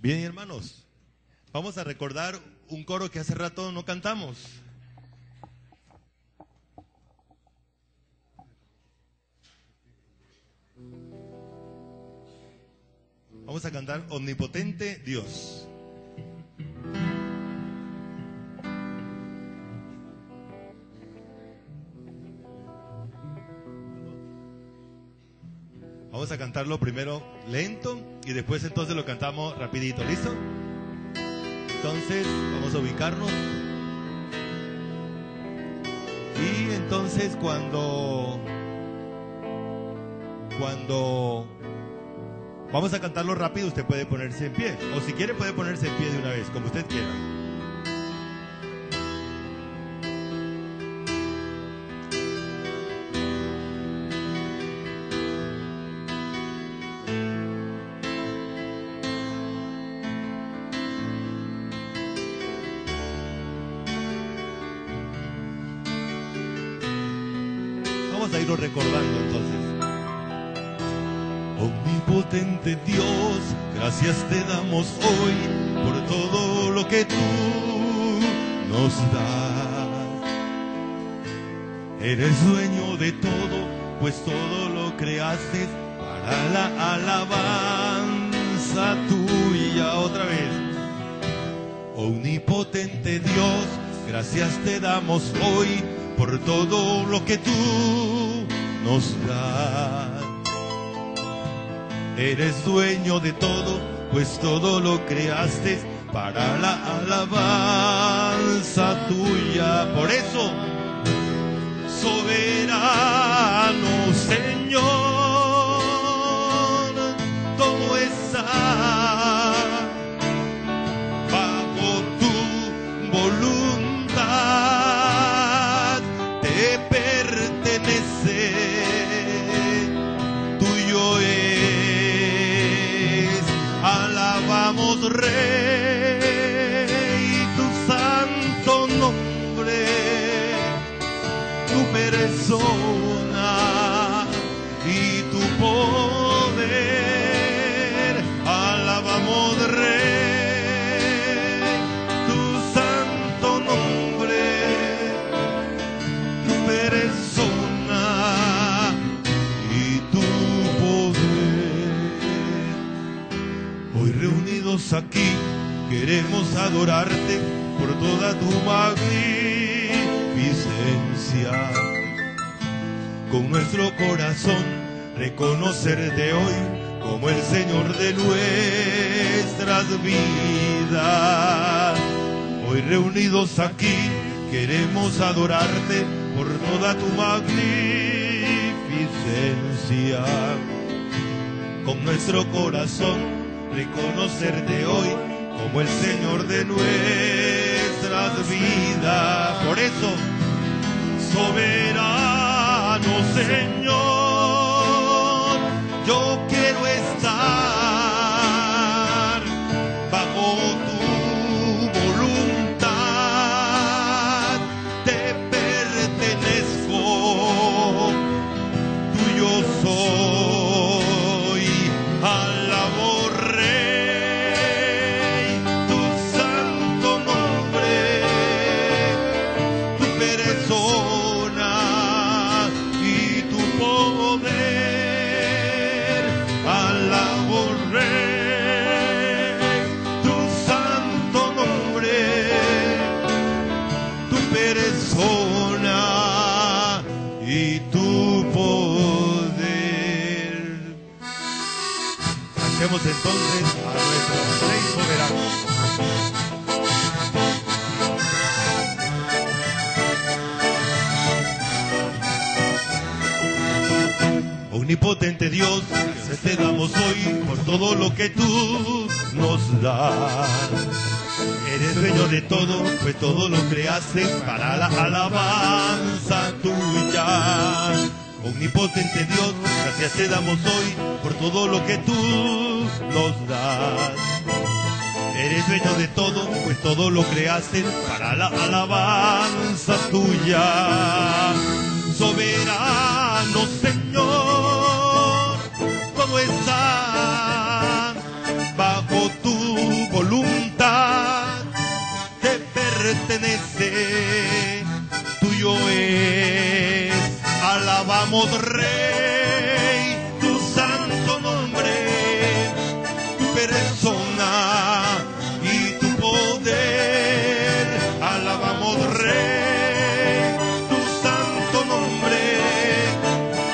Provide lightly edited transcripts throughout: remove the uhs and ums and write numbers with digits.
Bien, hermanos, vamos a recordar un coro que hace rato no cantamos. Vamos a cantar Omnipotente Dios. Vamos a cantarlo primero lento y después entonces lo cantamos rapidito, ¿listo? Entonces vamos a ubicarnos. Y entonces cuando vamos a cantarlo rápido, usted puede ponerse en pie. O si quiere puede ponerse en pie de una vez, como usted quiera. Vamos a irlo recordando entonces. Omnipotente Dios, gracias te damos hoy por todo lo que tú nos das. Eres dueño de todo, pues todo lo creaste para la alabanza tuya. Otra vez. Omnipotente Dios, gracias te damos hoy por todo lo que tú nos das. Eres dueño de todo, pues todo lo creaste para la alabanza tuya. Por eso, soberano Señor, todo está bajo tu voluntad, te pertenece, tuyo es. Alabamos, Rey, tu santo nombre, tu persona y tu poder. Alabamos, Rey, tu santo nombre, tu persona y tu poder. Hoy reunidos aquí queremos adorarte por toda tu magnificencia. Con nuestro corazón reconocerte hoy como el Señor de nuestras vidas. Hoy reunidos aquí queremos adorarte por toda tu magnificencia. Con nuestro corazón reconocerte hoy como el Señor de nuestras vidas. Por eso, soberano Señor, yo quiero estar bajo tu voluntad, te pertenezco, tuyo soy. Alabo, Rey, tu santo nombre, tu persona y tu poder. Alabo, Rey, tu santo nombre, tu persona y tu poder. Cantemos entonces a nuestro Rey soberano. Omnipotente Dios, gracias te damos hoy por todo lo que tú nos das. Eres dueño de todo, pues todo lo creaste para la alabanza tuya. Omnipotente Dios, gracias te damos hoy por todo lo que tú nos das. Eres dueño de todo, pues todo lo creaste para la alabanza tuya. Soberano Señor, todo está bajo tu alabamos, Rey, tu santo nombre, tu persona y tu poder. Alabamos, Rey, tu santo nombre,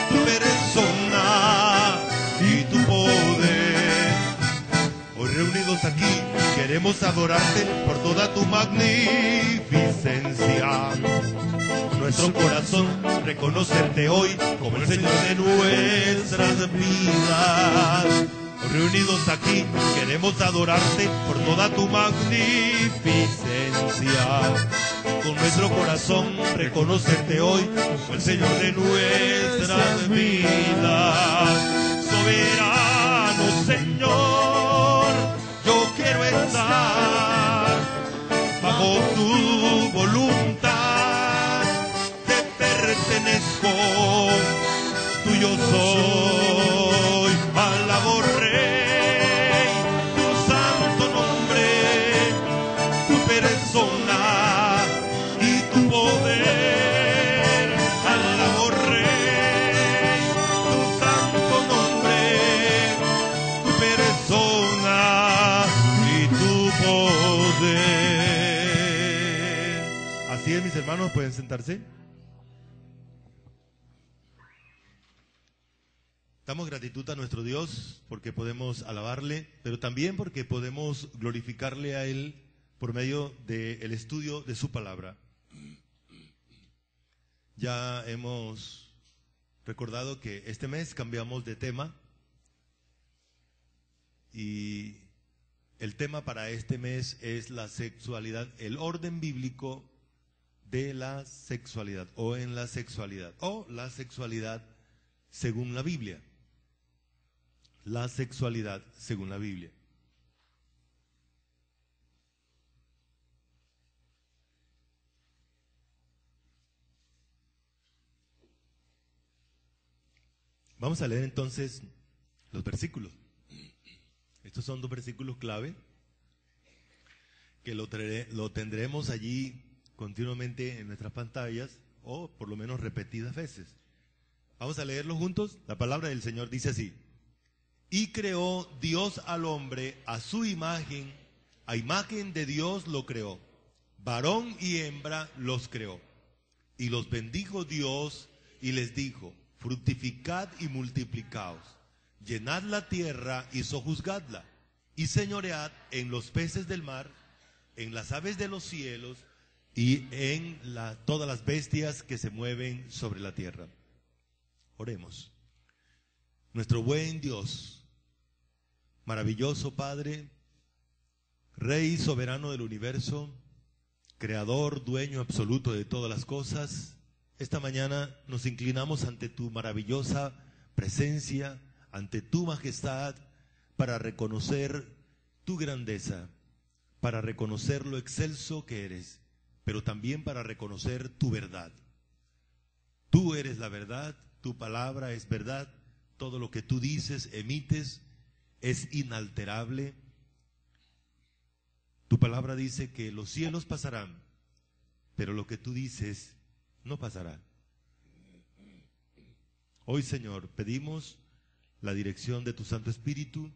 tu persona y tu poder. Hoy reunidos aquí queremos adorarte por toda tu magnificencia. Nuestro corazón reconocerte hoy como el Señor de nuestras vidas. Reunidos aquí queremos adorarte por toda tu magnificencia. Con nuestro corazón reconocerte hoy como el Señor de nuestras vidas. Soberano Señor, yo quiero estar bajo tu voluntad. Pertenezco, tuyo soy. Alabo, Rey, tu santo nombre, tu persona y tu poder. Alabo, Rey, tu santo nombre, tu persona y tu poder. Así es, mis hermanos, pueden sentarse. Damos gratitud a nuestro Dios porque podemos alabarle, pero también porque podemos glorificarle a Él por medio del estudio de su palabra. Ya hemos recordado que este mes cambiamos de tema y el tema para este mes es la sexualidad, el orden bíblico de la sexualidad o en la sexualidad o la sexualidad según la Biblia. La sexualidad según la Biblia. Vamos a leer entonces los versículos. Estos son dos versículos clave que lo tendremos allí continuamente en nuestras pantallas o por lo menos repetidas veces. Vamos a leerlos juntos. La palabra del Señor dice así: y creó Dios al hombre a su imagen, a imagen de Dios lo creó, varón y hembra los creó. Y los bendijo Dios y les dijo: fructificad y multiplicaos, llenad la tierra y sojuzgadla, y señoread en los peces del mar, en las aves de los cielos y en todas las bestias que se mueven sobre la tierra. Oremos. Nuestro buen Dios, maravilloso Padre, Rey soberano del universo, Creador, dueño absoluto de todas las cosas, esta mañana nos inclinamos ante tu maravillosa presencia, ante tu majestad, para reconocer tu grandeza, para reconocer lo excelso que eres, pero también para reconocer tu verdad. Tú eres la verdad, tu palabra es verdad, todo lo que tú dices, emites, es inalterable. Tu palabra dice que los cielos pasarán, pero lo que tú dices no pasará. Hoy, Señor, pedimos la dirección de tu Santo Espíritu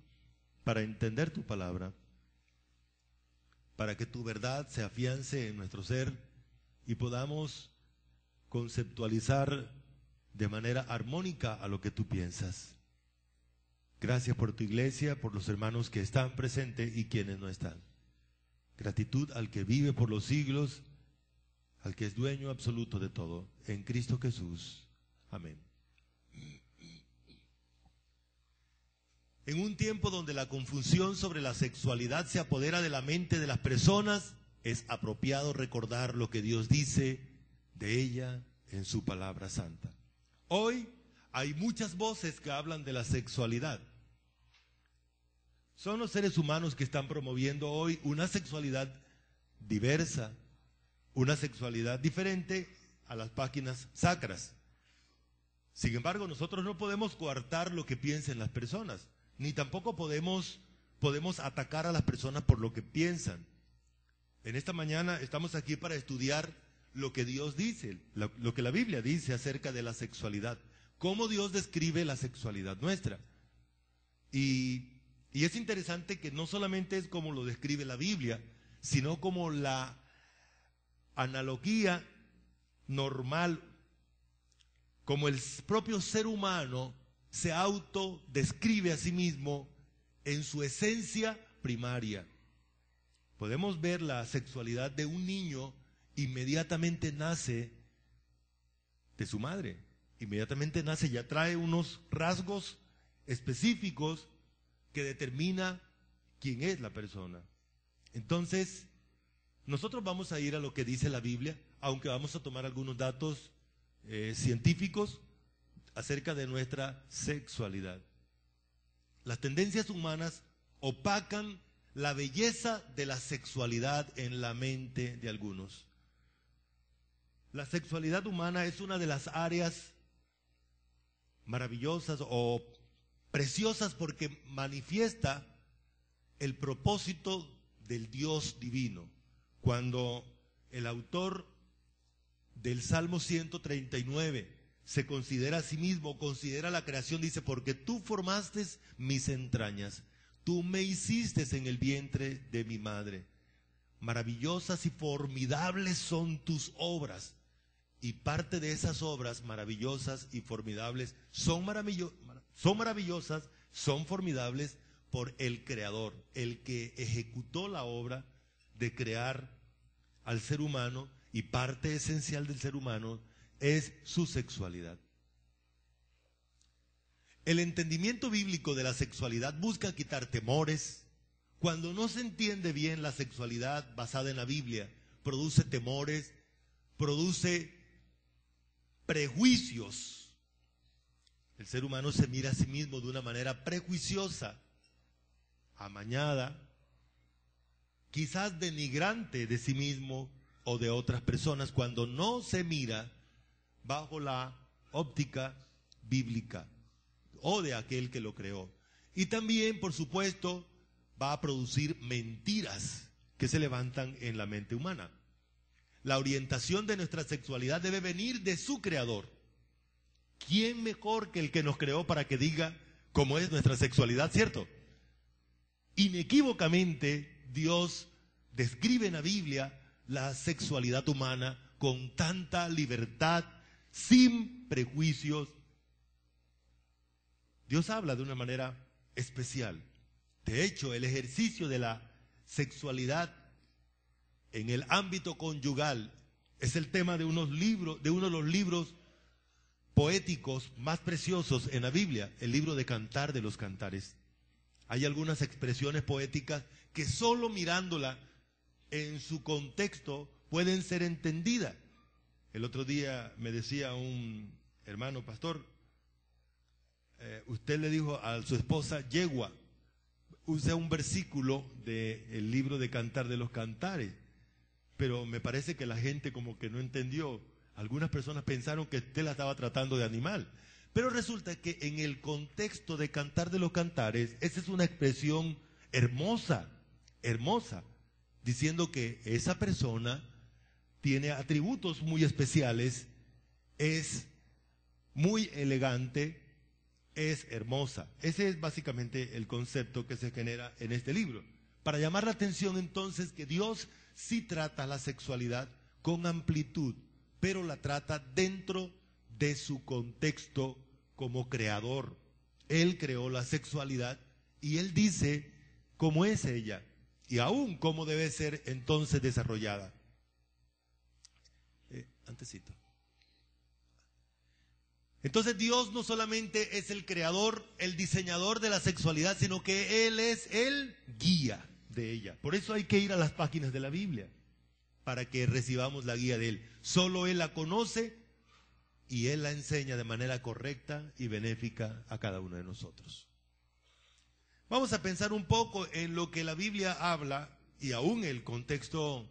para entender tu palabra, para que tu verdad se afiance en nuestro ser y podamos conceptualizar de manera armónica a lo que tú piensas. Gracias por tu iglesia, por los hermanos que están presentes y quienes no están. Gratitud al que vive por los siglos, al que es dueño absoluto de todo, en Cristo Jesús. Amén. En un tiempo donde la confusión sobre la sexualidad se apodera de la mente de las personas, es apropiado recordar lo que Dios dice de ella en su palabra santa. Hoy hay muchas voces que hablan de la sexualidad. Son los seres humanos que están promoviendo hoy una sexualidad diversa, una sexualidad diferente a las páginas sacras. Sin embargo, nosotros no podemos coartar lo que piensen las personas, ni tampoco podemos atacar a las personas por lo que piensan. En esta mañana estamos aquí para estudiar lo que Dios dice, lo que la Biblia dice acerca de la sexualidad, cómo Dios describe la sexualidad nuestra. Y es interesante que no solamente es como lo describe la Biblia, sino como la analogía normal, como el propio ser humano se autodescribe a sí mismo en su esencia primaria. Podemos ver la sexualidad de un niño, inmediatamente nace de su madre, inmediatamente nace, ya trae unos rasgos específicos que determina quién es la persona. Entonces, nosotros vamos a ir a lo que dice la Biblia, aunque vamos a tomar algunos datos científicos acerca de nuestra sexualidad. Las tendencias humanas opacan la belleza de la sexualidad en la mente de algunos. La sexualidad humana es una de las áreas maravillosas o preciosas porque manifiesta el propósito del Dios divino. Cuando el autor del Salmo 139 se considera a sí mismo, considera la creación, dice, porque tú formaste mis entrañas, tú me hiciste en el vientre de mi madre. Maravillosas y formidables son tus obras. Y parte de esas obras maravillosas y formidables son maravillosas, son formidables por el Creador, el que ejecutó la obra de crear al ser humano, y parte esencial del ser humano es su sexualidad. El entendimiento bíblico de la sexualidad busca quitar temores. Cuando no se entiende bien la sexualidad basada en la Biblia, produce temores, produce prejuicios. El ser humano se mira a sí mismo de una manera prejuiciosa, amañada, quizás denigrante de sí mismo o de otras personas, cuando no se mira bajo la óptica bíblica o de aquel que lo creó. Y también, por supuesto, va a producir mentiras que se levantan en la mente humana. La orientación de nuestra sexualidad debe venir de su creador. ¿Quién mejor que el que nos creó para que diga cómo es nuestra sexualidad, cierto? Inequívocamente, Dios describe en la Biblia la sexualidad humana con tanta libertad, sin prejuicios. Dios habla de una manera especial. De hecho, el ejercicio de la sexualidad en el ámbito conyugal es el tema de uno de los libros poéticos más preciosos en la Biblia, el libro de Cantar de los Cantares. Hay algunas expresiones poéticas que solo mirándola en su contexto pueden ser entendidas. El otro día me decía un hermano pastor, usted le dijo a su esposa yegua, usa un versículo del libro de Cantar de los Cantares, pero me parece que la gente como que no entendió. Algunas personas pensaron que usted la estaba tratando de animal, pero resulta que en el contexto de Cantar de los Cantares, esa es una expresión hermosa, hermosa, diciendo que esa persona tiene atributos muy especiales, es muy elegante, es hermosa. Ese es básicamente el concepto que se genera en este libro. Para llamar la atención entonces que Dios sí trata la sexualidad con amplitud, pero la trata dentro de su contexto como creador. Él creó la sexualidad y Él dice cómo es ella y aún cómo debe ser entonces desarrollada. Antecito. Entonces Dios no solamente es el creador, el diseñador de la sexualidad, sino que Él es el guía de ella. Por eso hay que ir a las páginas de la Biblia, para que recibamos la guía de Él. Solo Él la conoce y Él la enseña de manera correcta y benéfica a cada uno de nosotros. Vamos a pensar un poco en lo que la Biblia habla, y aún el contexto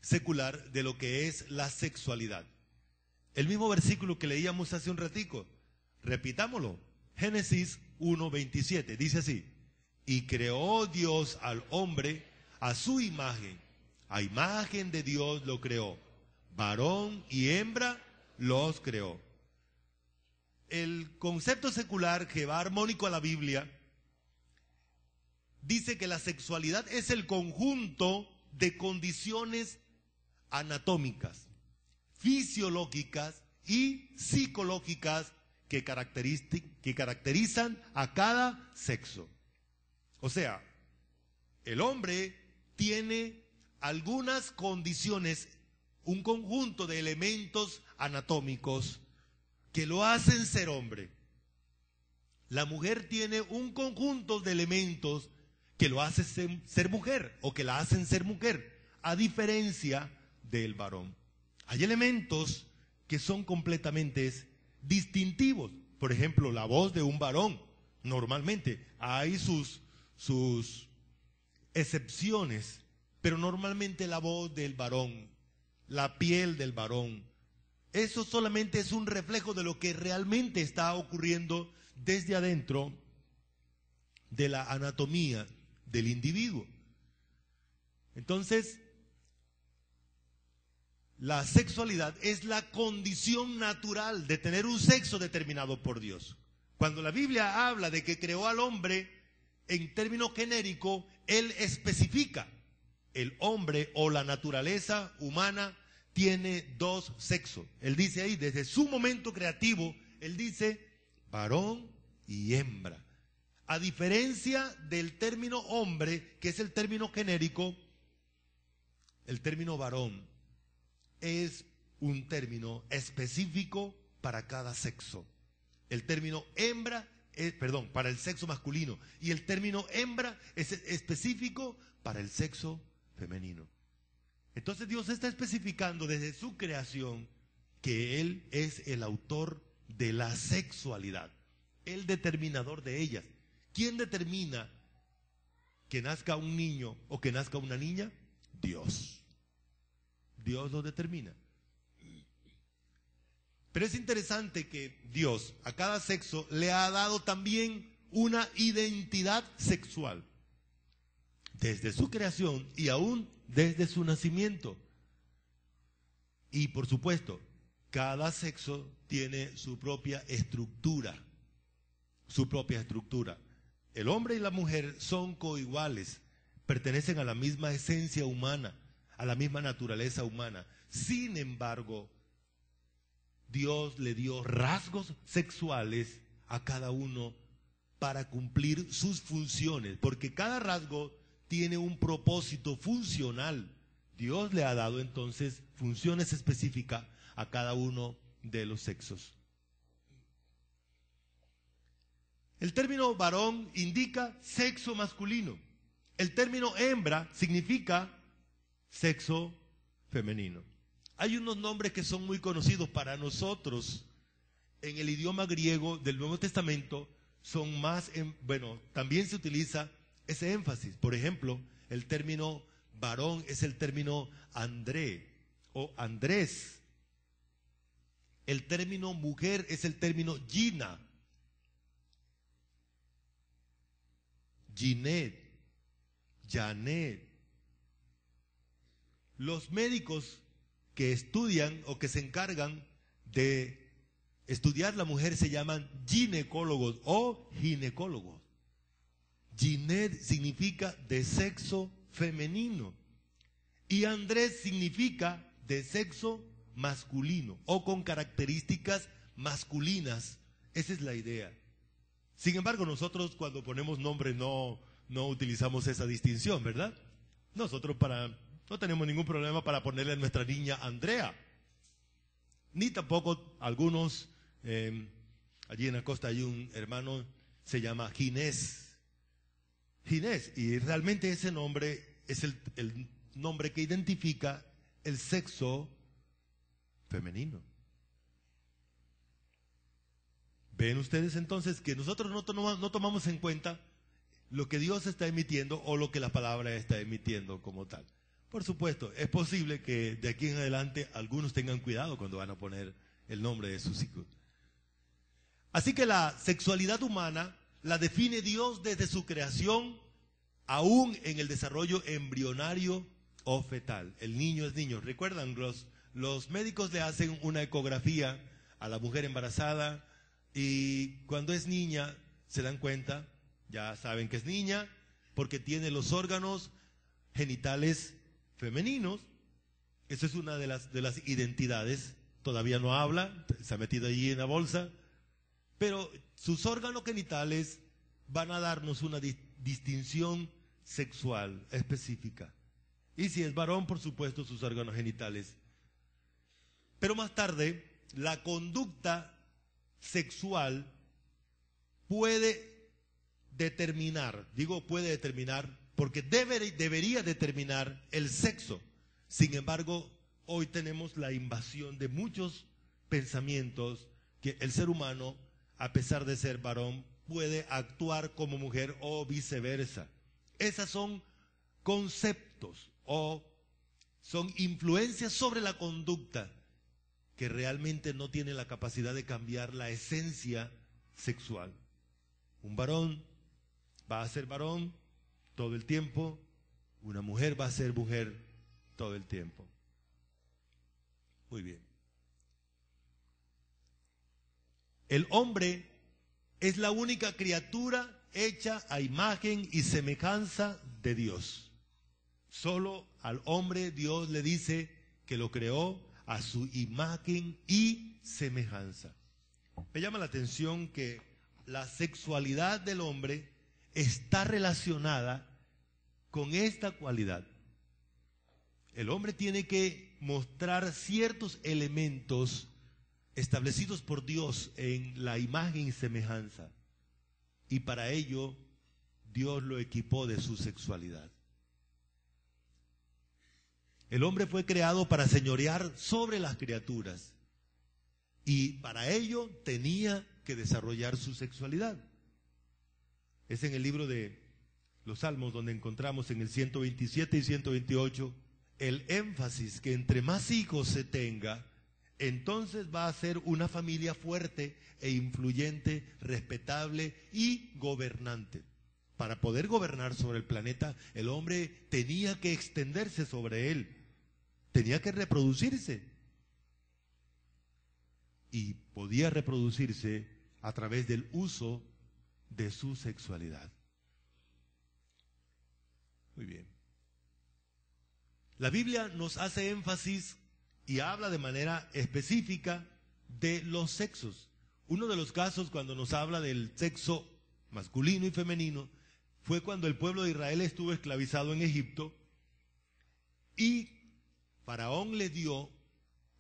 secular, de lo que es la sexualidad. El mismo versículo que leíamos hace un ratico, repitámoslo, Génesis 1:27, dice así: y creó Dios al hombre a su imagen, a imagen de Dios lo creó, varón y hembra los creó. el concepto secular que va armónico a la Biblia dice que la sexualidad es el conjunto de condiciones anatómicas, fisiológicas y psicológicas que caracterizan a cada sexo. O sea, el hombre tiene algunas condiciones, un conjunto de elementos anatómicos que lo hacen ser hombre. La mujer tiene un conjunto de elementos que lo hacen ser mujer o que la hacen ser mujer, a diferencia del varón. Hay elementos que son completamente distintivos. Por ejemplo, la voz de un varón. Normalmente hay sus excepciones, pero normalmente la voz del varón, la piel del varón, eso solamente es un reflejo de lo que realmente está ocurriendo desde adentro de la anatomía del individuo. Entonces, la sexualidad es la condición natural de tener un sexo determinado por Dios. Cuando la Biblia habla de que creó al hombre en términos genéricos, Él especifica: el hombre o la naturaleza humana tiene dos sexos. Él dice ahí, desde su momento creativo, Él dice varón y hembra. A diferencia del término hombre, que es el término genérico, el término varón es un término específico para cada sexo. El término hembra para el sexo masculino, y el término hembra es específico para el sexo femenino. Entonces Dios está especificando desde su creación que Él es el autor de la sexualidad, el determinador de ellas. ¿Quién determina que nazca un niño o que nazca una niña? Dios. Dios lo determina. Pero es interesante que Dios a cada sexo le ha dado también una identidad sexual, desde su creación y aún desde su nacimiento. Y por supuesto, cada sexo tiene su propia estructura, El hombre y la mujer son coiguales, pertenecen a la misma esencia humana, a la misma naturaleza humana. Sin embargo, Dios le dio rasgos sexuales a cada uno para cumplir sus funciones, porque cada rasgo tiene un propósito funcional. Dios le ha dado entonces funciones específicas a cada uno de los sexos. El término varón indica sexo masculino. El término hembra significa sexo femenino. Hay unos nombres que son muy conocidos para nosotros en el idioma griego del Nuevo Testamento, son más, también se utiliza ese énfasis. Por ejemplo, el término varón es el término André o Andrés. El término mujer es el término Gina, Ginette, Janet. Los médicos que estudian o que se encargan de estudiar la mujer se llaman ginecólogos o ginecólogos. Ginette significa de sexo femenino y Andrés significa de sexo masculino o con características masculinas. Esa es la idea. Sin embargo, nosotros cuando ponemos nombre no utilizamos esa distinción, ¿verdad? Nosotros no tenemos ningún problema para ponerle a nuestra niña Andrea. Ni tampoco algunos, allí en la costa hay un hermano, se llama Ginés. Y realmente ese nombre es el nombre que identifica el sexo femenino. ¿Ven ustedes entonces que nosotros no tomamos en cuenta lo que Dios está emitiendo o lo que la palabra está emitiendo como tal? Por supuesto, es posible que de aquí en adelante algunos tengan cuidado cuando van a poner el nombre de sus hijos. Así que la sexualidad humana la define Dios desde su creación, aún en el desarrollo embrionario o fetal. El niño es niño. ¿Recuerdan? Los médicos le hacen una ecografía a la mujer embarazada Y cuando es niña, se dan cuenta, ya saben que es niña, porque tiene los órganos genitales femeninos. Esa es una de las identidades. Todavía no habla, se ha metido allí en la bolsa, pero sus órganos genitales van a darnos una distinción sexual específica. Y si es varón, por supuesto, sus órganos genitales. Pero más tarde, la conducta sexual puede determinar, digo puede determinar, porque debería determinar el sexo. Sin embargo, hoy tenemos la invasión de muchos pensamientos que el ser humano, a pesar de ser varón, puede actuar como mujer o viceversa. Esas son conceptos o son influencias sobre la conducta que realmente no tienen la capacidad de cambiar la esencia sexual. Un varón va a ser varón todo el tiempo, una mujer va a ser mujer todo el tiempo. Muy bien. El hombre es la única criatura hecha a imagen y semejanza de Dios. Solo al hombre Dios le dice que lo creó a su imagen y semejanza. Me llama la atención que la sexualidad del hombre está relacionada con esta cualidad. El hombre tiene que mostrar ciertos elementos establecidos por Dios en la imagen y semejanza. Y para ello, Dios lo equipó de su sexualidad. El hombre fue creado para señorear sobre las criaturas. Y para ello tenía que desarrollar su sexualidad. Es en el libro de los Salmos donde encontramos en el 127 y 128 el énfasis que entre más hijos se tenga, entonces va a ser una familia fuerte e influyente, respetable y gobernante. Para poder gobernar sobre el planeta, el hombre tenía que extenderse sobre él, tenía que reproducirse. Y podía reproducirse a través del uso de su sexualidad. Muy bien. La Biblia nos hace énfasis y habla de manera específica de los sexos. Uno de los casos cuando nos habla del sexo masculino y femenino fue cuando el pueblo de Israel estuvo esclavizado en Egipto y Faraón le dio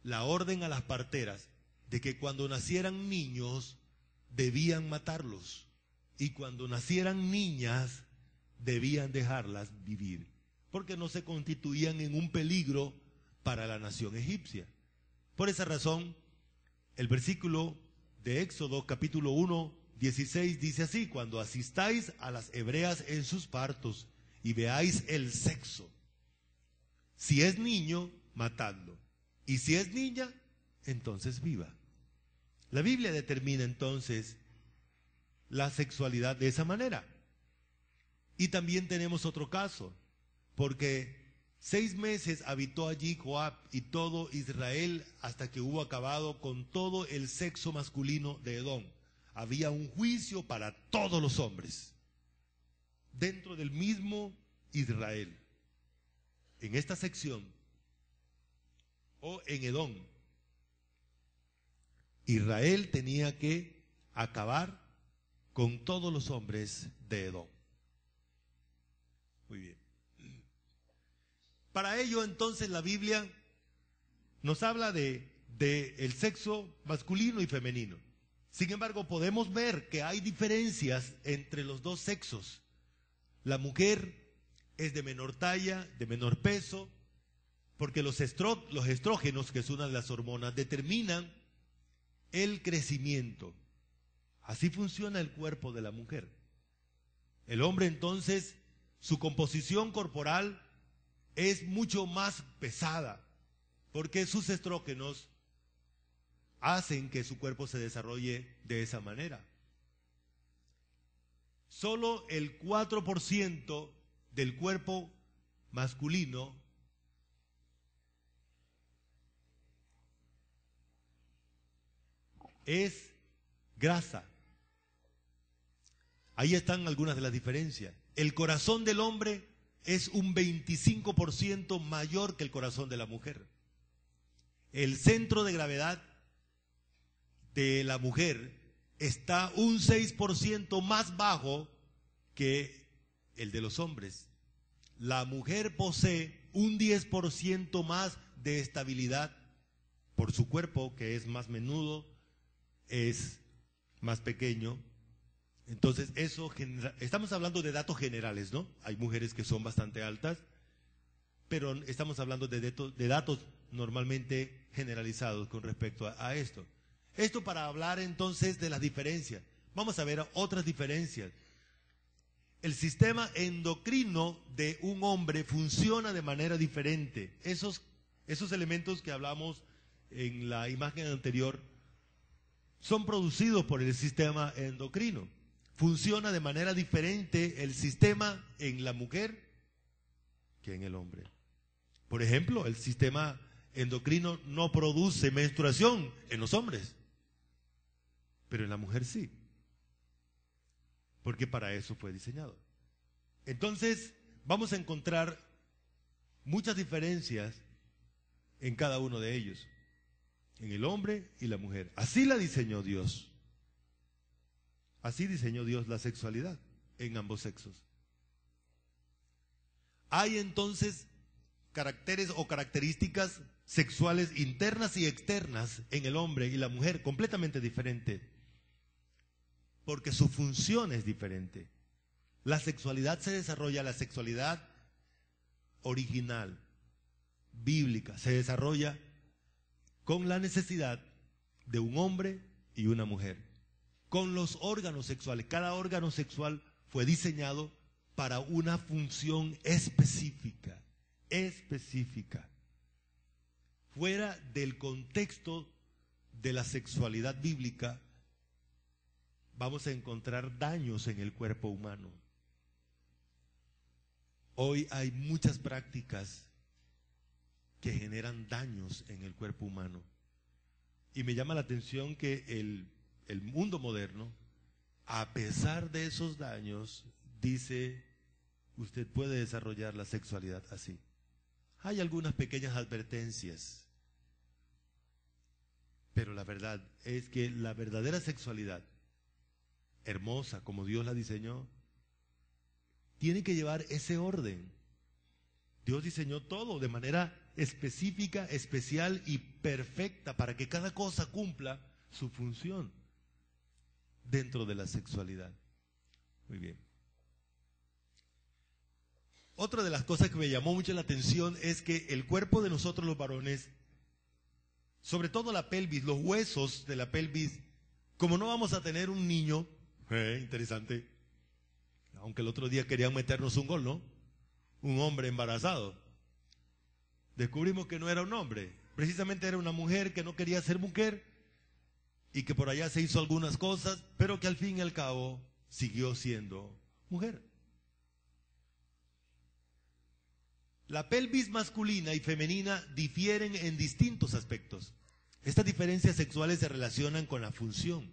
la orden a las parteras de que cuando nacieran niños debían matarlos y cuando nacieran niñas debían dejarlas vivir, porque no se constituían en un peligro para la nación egipcia. Por esa razón, el versículo de Éxodo capítulo 1, 16 dice así: cuando asistáis a las hebreas en sus partos y veáis el sexo, si es niño, matadlo, y si es niña, entonces viva. La Biblia determina entonces la sexualidad de esa manera. Y también tenemos otro caso, porque 6 meses habitó allí Joab y todo Israel hasta que hubo acabado con todo el sexo masculino de Edom. Había un juicio para todos los hombres dentro del mismo Israel. En esta sección, o en Edom, Israel tenía que acabar con todos los hombres de Edom. Muy bien. Para ello, entonces, la Biblia nos habla de el sexo masculino y femenino. Sin embargo, podemos ver que hay diferencias entre los dos sexos. La mujer es de menor talla, de menor peso, porque los estrógenos, que es una de las hormonas, determinan el crecimiento. Así funciona el cuerpo de la mujer. El hombre, entonces, su composición corporal es mucho más pesada, porque sus estrógenos hacen que su cuerpo se desarrolle de esa manera. Solo el 4% del cuerpo masculino es grasa. Ahí están algunas de las diferencias. El corazón del hombre es un 25% mayor que el corazón de la mujer. El centro de gravedad de la mujer está un 6% más bajo que el de los hombres. La mujer posee un 10% más de estabilidad por su cuerpo, que es más menudo, es más pequeño. Entonces, estamos hablando de datos generales, ¿no? Hay mujeres que son bastante altas, pero estamos hablando de datos normalmente generalizados con respecto a esto. Esto para hablar entonces de las diferencias. Vamos a ver otras diferencias. El sistema endocrino de un hombre funciona de manera diferente. Esos elementos que hablamos en la imagen anterior son producidos por el sistema endocrino. Funciona de manera diferente el sistema en la mujer que en el hombre. Por ejemplo, el sistema endocrino no produce menstruación en los hombres, pero en la mujer sí, porque para eso fue diseñado. Entonces, vamos a encontrar muchas diferencias en cada uno de ellos, en el hombre y la mujer. Así la diseñó Dios. Así diseñó Dios la sexualidad en ambos sexos. Hay entonces caracteres o características sexuales internas y externas en el hombre y la mujer completamente diferentes, porque su función es diferente. La sexualidad se desarrolla, la sexualidad original, bíblica, se desarrolla con la necesidad de un hombre y una mujer, con los órganos sexuales. Cada órgano sexual fue diseñado para una función específica. Fuera del contexto de la sexualidad bíblica, vamos a encontrar daños en el cuerpo humano. Hoy hay muchas prácticas que generan daños en el cuerpo humano. Y me llama la atención que el mundo moderno, a pesar de esos daños, dice, usted puede desarrollar la sexualidad así. Hay algunas pequeñas advertencias, pero la verdad es que la verdadera sexualidad, hermosa como Dios la diseñó, tiene que llevar ese orden. Dios diseñó todo de manera específica, especial y perfecta para que cada cosa cumpla su función dentro de la sexualidad. Muy bien. Otra de las cosas que me llamó mucho la atención es que el cuerpo de nosotros los varones, sobre todo la pelvis, los huesos de la pelvis, como no vamos a tener un niño, interesante, aunque el otro día querían meternos un gol, ¿no? Un hombre embarazado. Descubrimos que no era un hombre, precisamente era una mujer que no quería ser mujer y que por allá se hizo algunas cosas, pero que al fin y al cabo siguió siendo mujer. La pelvis masculina y femenina difieren en distintos aspectos. Estas diferencias sexuales se relacionan con la función.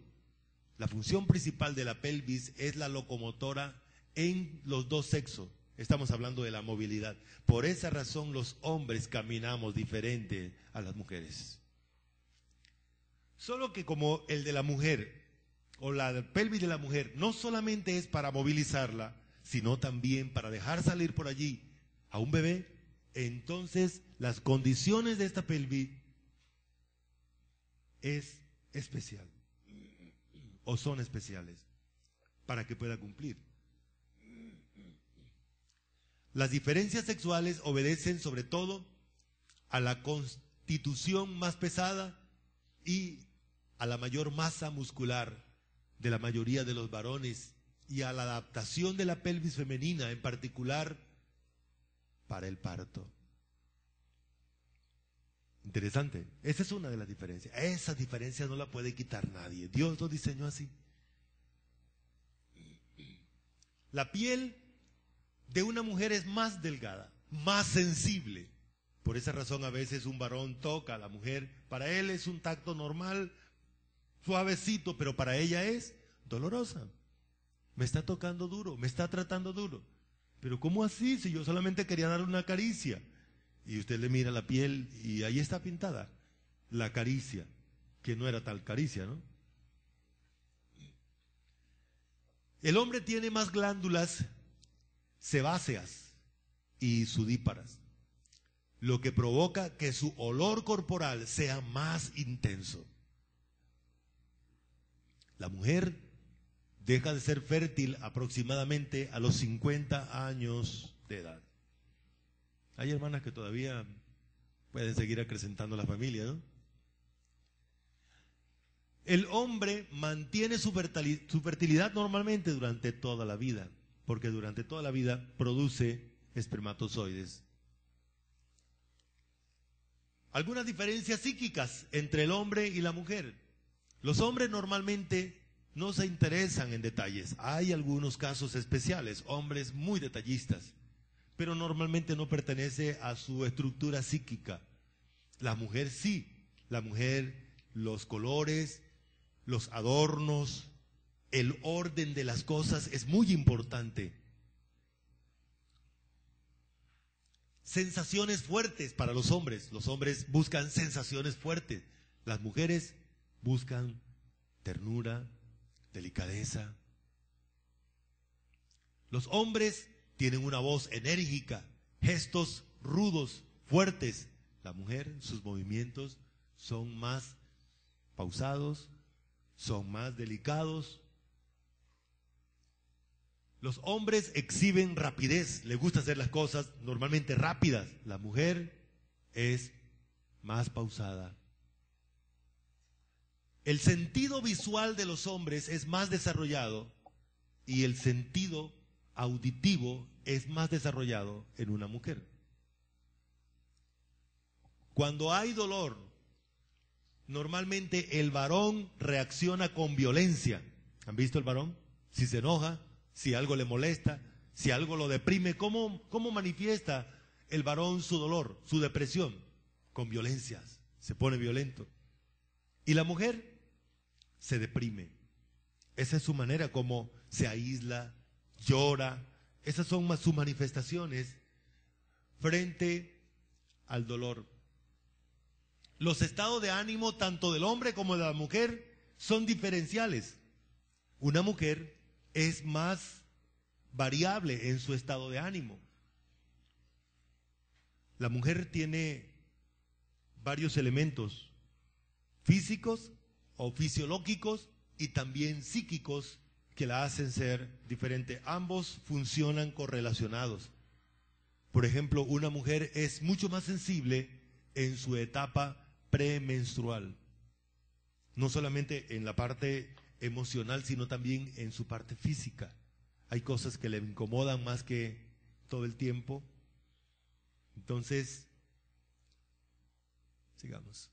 La función principal de la pelvis es la locomotora en los dos sexos. Estamos hablando de la movilidad. Por esa razón los hombres caminamos diferente a las mujeres. Solo que como el de la mujer o la pelvis de la mujer no solamente es para movilizarla, sino también para dejar salir por allí a un bebé, entonces las condiciones de esta pelvis es especial o son especiales para que pueda cumplir. Las diferencias sexuales obedecen sobre todo a la constitución más pesada y a la mayor masa muscular de la mayoría de los varones y a la adaptación de la pelvis femenina, en particular para el parto. Interesante. Esa es una de las diferencias. Esa diferencia no la puede quitar nadie. Dios lo diseñó así. La piel de una mujer es más delgada, más sensible. Por esa razón a veces un varón toca a la mujer. Para él es un tacto normal, suavecito, pero para ella es dolorosa. Me está tocando duro, me está tratando duro. Pero ¿cómo así? Si yo solamente quería darle una caricia. Y usted le mira la piel y ahí está pintada la caricia, que no era tal caricia, ¿no? El hombre tiene más glándulas sebáceas y sudíparas, lo que provoca que su olor corporal sea más intenso. La mujer deja de ser fértil aproximadamente a los 50 años de edad. Hay hermanas que todavía pueden seguir acrecentando la familia, ¿no? El hombre mantiene su fertilidad normalmente durante toda la vida, porque durante toda la vida produce espermatozoides. Algunas diferencias psíquicas entre el hombre y la mujer. Los hombres normalmente no se interesan en detalles. Hay algunos casos especiales, hombres muy detallistas, pero normalmente no pertenece a su estructura psíquica. La mujer sí. La mujer, los colores, los adornos, el orden de las cosas es muy importante. Sensaciones fuertes para los hombres. Los hombres buscan sensaciones fuertes. Las mujeres buscan ternura, delicadeza. Los hombres tienen una voz enérgica, gestos rudos, fuertes. La mujer, sus movimientos son más pausados, son más delicados. Los hombres exhiben rapidez, les gusta hacer las cosas normalmente rápidas. La mujer es más pausada. El sentido visual de los hombres es más desarrollado y el sentido auditivo es más desarrollado en una mujer. Cuando hay dolor, normalmente el varón reacciona con violencia. ¿Han visto el varón? Si se enoja, si algo le molesta, si algo lo deprime, ¿cómo manifiesta el varón su dolor, su depresión? Con violencias, se pone violento. Y la mujer se deprime. Esa es su manera como se aísla, llora. Esas son sus manifestaciones frente al dolor. Los estados de ánimo tanto del hombre como de la mujer son diferenciales. Una mujer es más variable en su estado de ánimo. La mujer tiene varios elementos físicos o fisiológicos y también psíquicos que la hacen ser diferente. Ambos funcionan correlacionados. Por ejemplo, una mujer es mucho más sensible en su etapa premenstrual, no solamente en la parte emocional, sino también en su parte física. Hay cosas que le incomodan más que todo el tiempo. Entonces, sigamos.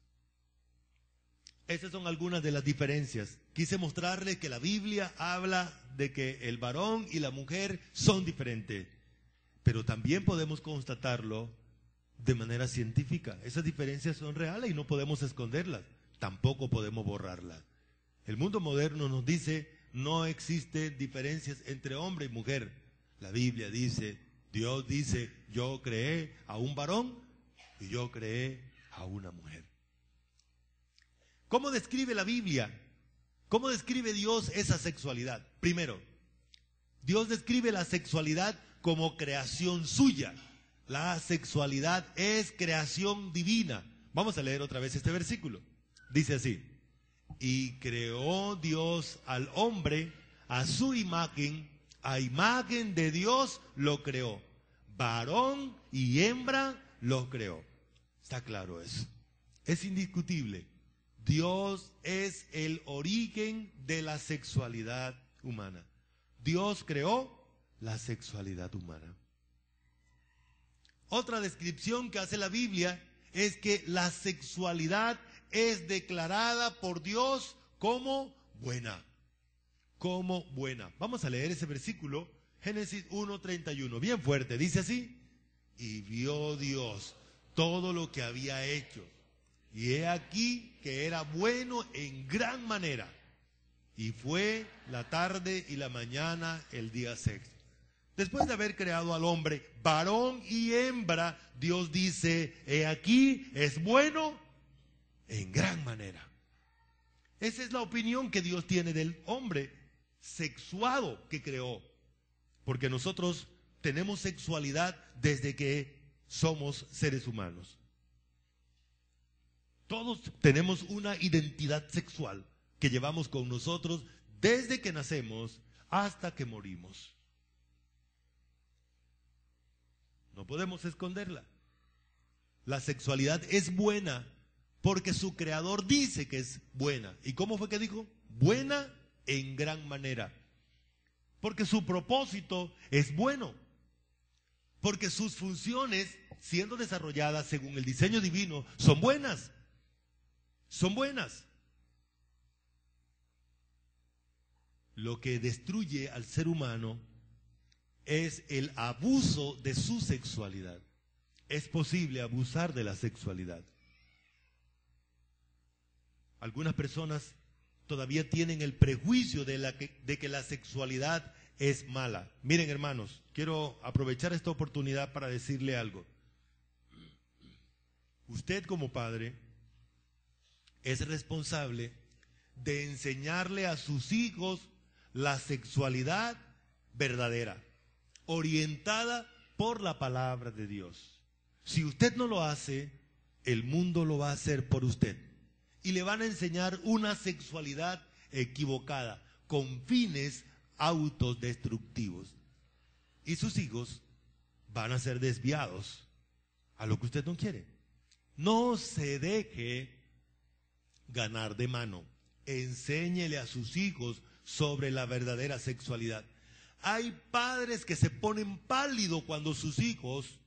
Esas son algunas de las diferencias. Quise mostrarle que la Biblia habla de que el varón y la mujer son diferentes, pero también podemos constatarlo de manera científica. Esas diferencias son reales y no podemos esconderlas, tampoco podemos borrarlas. El mundo moderno nos dice, no existen diferencias entre hombre y mujer. La Biblia dice, Dios dice, yo creé a un varón y yo creé a una mujer. ¿Cómo describe la Biblia? ¿Cómo describe Dios esa sexualidad? Primero, Dios describe la sexualidad como creación suya. La sexualidad es creación divina. Vamos a leer otra vez este versículo. Dice así: y creó Dios al hombre a su imagen, a imagen de Dios lo creó. Varón y hembra lo creó. Está claro eso. Es indiscutible. Dios es el origen de la sexualidad humana. Dios creó la sexualidad humana. Otra descripción que hace la Biblia es que la sexualidad es declarada por Dios como buena. Como buena. Vamos a leer ese versículo, Génesis 1:31, bien fuerte. Dice así: y vio Dios todo lo que había hecho, y he aquí que era bueno en gran manera. Y fue la tarde y la mañana el día sexto. Después de haber creado al hombre, varón y hembra, Dios dice, he aquí, es bueno en gran manera. Esa es la opinión que Dios tiene del hombre sexuado que creó. Porque nosotros tenemos sexualidad desde que somos seres humanos. Todos tenemos una identidad sexual que llevamos con nosotros desde que nacemos hasta que morimos. No podemos esconderla. La sexualidad es buena porque su creador dice que es buena. ¿Y cómo fue que dijo? Buena en gran manera. Porque su propósito es bueno. Porque sus funciones, siendo desarrolladas según el diseño divino, son buenas. Son buenas. Lo que destruye al ser humano es el abuso de su sexualidad. Es posible abusar de la sexualidad. Algunas personas todavía tienen el prejuicio de que la sexualidad es mala. Miren, hermanos, quiero aprovechar esta oportunidad para decirle algo. Usted como padre es responsable de enseñarle a sus hijos la sexualidad verdadera, orientada por la palabra de Dios. Si usted no lo hace, el mundo lo va a hacer por usted. Y le van a enseñar una sexualidad equivocada, con fines autodestructivos. Y sus hijos van a ser desviados a lo que usted no quiere. No se deje ganar de mano. Enséñele a sus hijos sobre la verdadera sexualidad. Hay padres que se ponen pálidos cuando sus hijos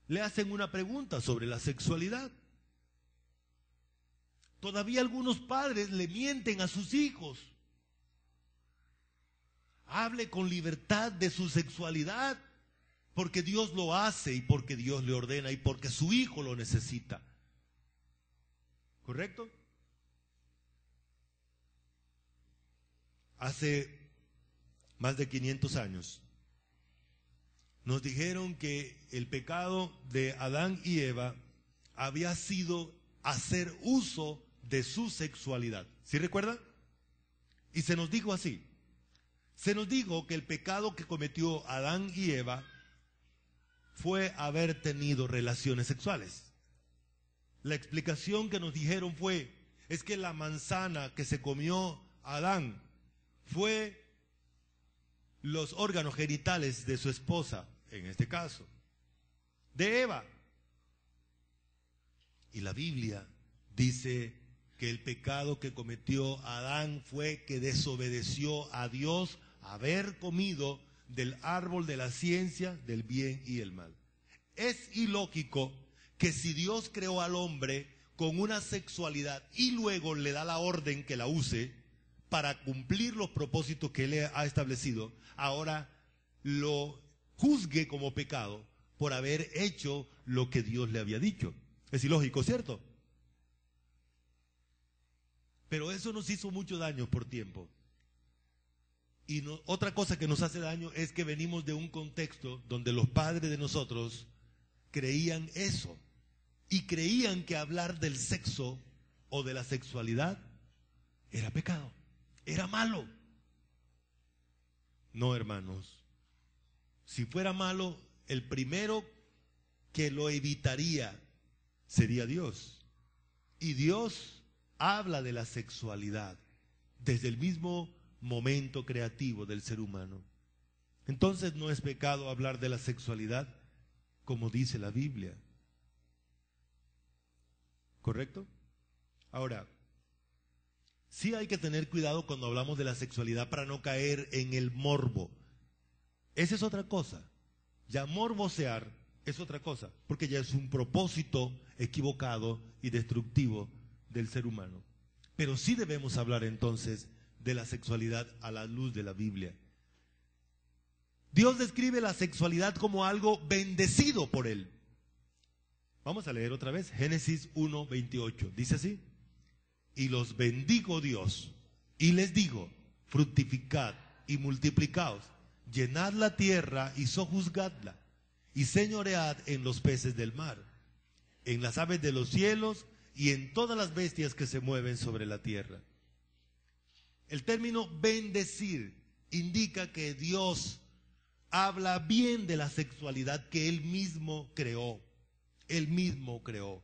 le hacen una pregunta sobre la sexualidad. Todavía algunos padres le mienten a sus hijos. Hable con libertad de su sexualidad, porque Dios lo hace y porque Dios le ordena y porque su hijo lo necesita. ¿Correcto? Hace más de 500 años nos dijeron que el pecado de Adán y Eva había sido hacer uso de su sexualidad. ¿Sí recuerdan? Y se nos dijo así. Se nos dijo que el pecado que cometió Adán y Eva fue haber tenido relaciones sexuales. La explicación que nos dijeron es que la manzana que se comió Adán fue los órganos genitales de su esposa, en este caso, de Eva. Y la Biblia dice que el pecado que cometió Adán fue que desobedeció a Dios haber comido del árbol de la ciencia del bien y el mal. Es ilógico que si Dios creó al hombre con una sexualidad y luego le da la orden que la use para cumplir los propósitos que Él ha establecido, ahora lo juzgue como pecado por haber hecho lo que Dios le había dicho. Es ilógico, ¿cierto? Pero eso nos hizo mucho daño por tiempo. Y otra cosa que nos hace daño es que venimos de un contexto donde los padres de nosotros creían eso. Y creían que hablar del sexo o de la sexualidad era pecado, era malo. No, hermanos. Si fuera malo, el primero que lo evitaría sería Dios. Y Dios habla de la sexualidad desde el mismo momento creativo del ser humano. Entonces no es pecado hablar de la sexualidad como dice la Biblia. ¿Correcto? Ahora, sí hay que tener cuidado cuando hablamos de la sexualidad para no caer en el morbo. Esa es otra cosa. Ya morbosear es otra cosa, porque ya es un propósito equivocado y destructivo del ser humano. Pero sí debemos hablar entonces de la sexualidad a la luz de la Biblia. Dios describe la sexualidad como algo bendecido por Él. Vamos a leer otra vez, Génesis 1:28. Dice así: y los bendigo Dios, y les digo, fructificad y multiplicaos, llenad la tierra y sojuzgadla, y señoread en los peces del mar, en las aves de los cielos, y en todas las bestias que se mueven sobre la tierra. El término bendecir indica que Dios habla bien de la sexualidad que Él mismo creó. Él mismo creó.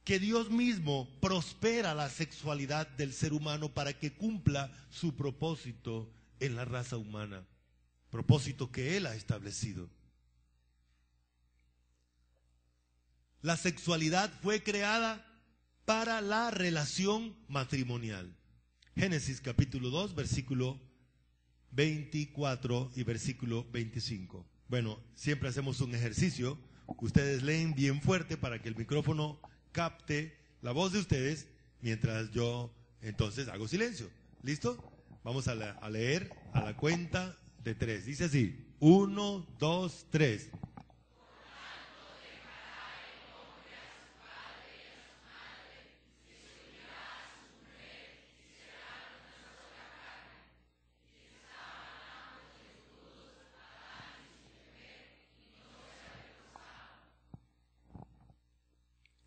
Que Dios mismo prospera la sexualidad del ser humano para que cumpla su propósito en la raza humana. Propósito que Él ha establecido. La sexualidad fue creada para la relación matrimonial. Génesis capítulo 2, versículo 24 y versículo 25. Bueno, siempre hacemos un ejercicio. Ustedes leen bien fuerte para que el micrófono capte la voz de ustedes mientras yo entonces hago silencio. ¿Listo? Vamos a leer a la cuenta de 3. Dice así: 1, 2, 3.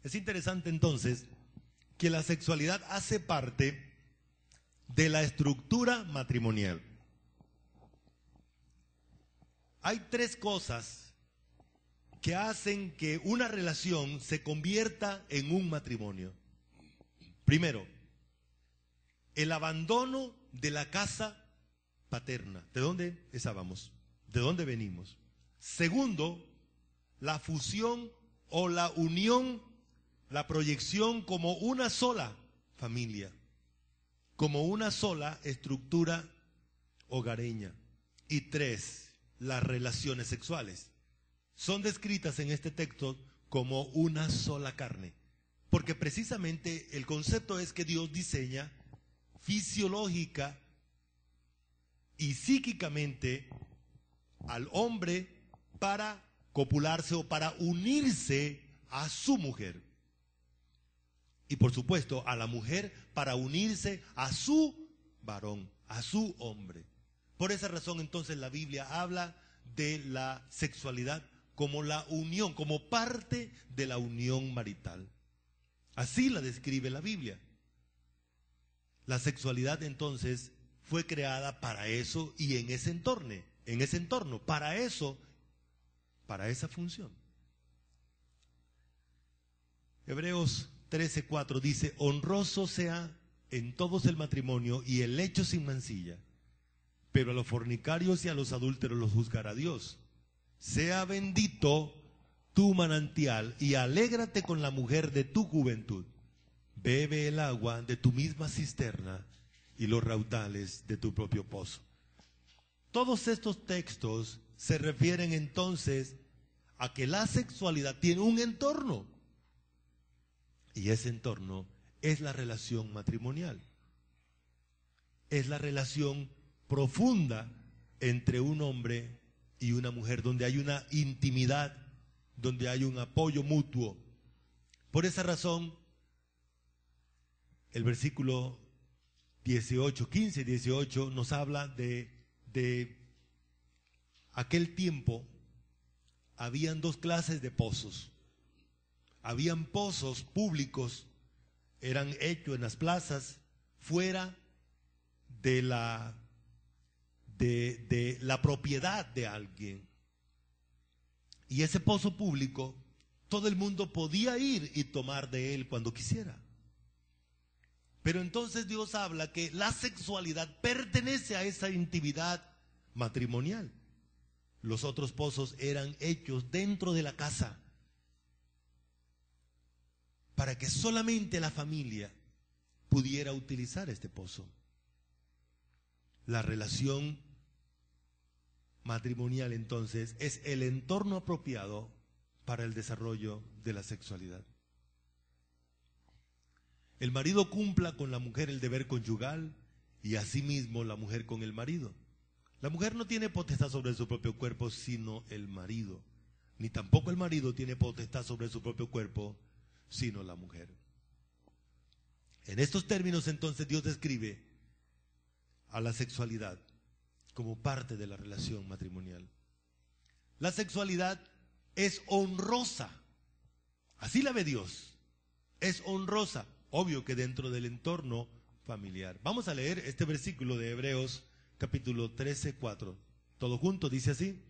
Es interesante entonces que la sexualidad hace parte de la estructura matrimonial. Hay 3 cosas que hacen que una relación se convierta en un matrimonio. Primero, el abandono de la casa paterna. ¿De dónde estábamos? ¿De dónde venimos? Segundo, la fusión o la unión, la proyección como una sola familia, como una sola estructura hogareña. Y 3, las relaciones sexuales son descritas en este texto como una sola carne, porque precisamente el concepto es que Dios diseña fisiológica y psíquicamente al hombre para copularse o para unirse a su mujer. Y por supuesto a la mujer para unirse a su varón, a su hombre. Por esa razón entonces la Biblia habla de la sexualidad como la unión, como parte de la unión marital. Así la describe la Biblia. La sexualidad entonces fue creada para eso y en ese entorno, para eso, para esa función. Hebreos 13:4 dice: honroso sea en todos el matrimonio y el lecho sin mancilla, pero a los fornicarios y a los adúlteros los juzgará Dios. Sea bendito tu manantial y alégrate con la mujer de tu juventud. Bebe el agua de tu misma cisterna y los raudales de tu propio pozo. Todos estos textos se refieren entonces a que la sexualidad tiene un entorno. Y ese entorno es la relación matrimonial. Es la relación profunda entre un hombre y una mujer, donde hay una intimidad, donde hay un apoyo mutuo. Por esa razón, el versículo 15 y 18 nos habla de aquel tiempo. Habían 2 clases de pozos. Habían pozos públicos, eran hechos en las plazas, fuera de la propiedad de alguien. Y ese pozo público, todo el mundo podía ir y tomar de él cuando quisiera. Pero entonces Dios habla que la sexualidad pertenece a esa intimidad matrimonial. Los otros pozos eran hechos dentro de la casa, para que solamente la familia pudiera utilizar este pozo. La relación matrimonial entonces es el entorno apropiado para el desarrollo de la sexualidad. El marido cumpla con la mujer el deber conyugal y asimismo la mujer con el marido. La mujer no tiene potestad sobre su propio cuerpo, sino el marido. ni tampoco el marido tiene potestad sobre su propio cuerpo, sino la mujer. En estos términos, entonces, Dios describe a la sexualidad como parte de la relación matrimonial. La sexualidad es honrosa, así la ve Dios, es honrosa, obvio que dentro del entorno familiar. Vamos a leer este versículo de Hebreos capítulo 13, 4. Todo junto dice así: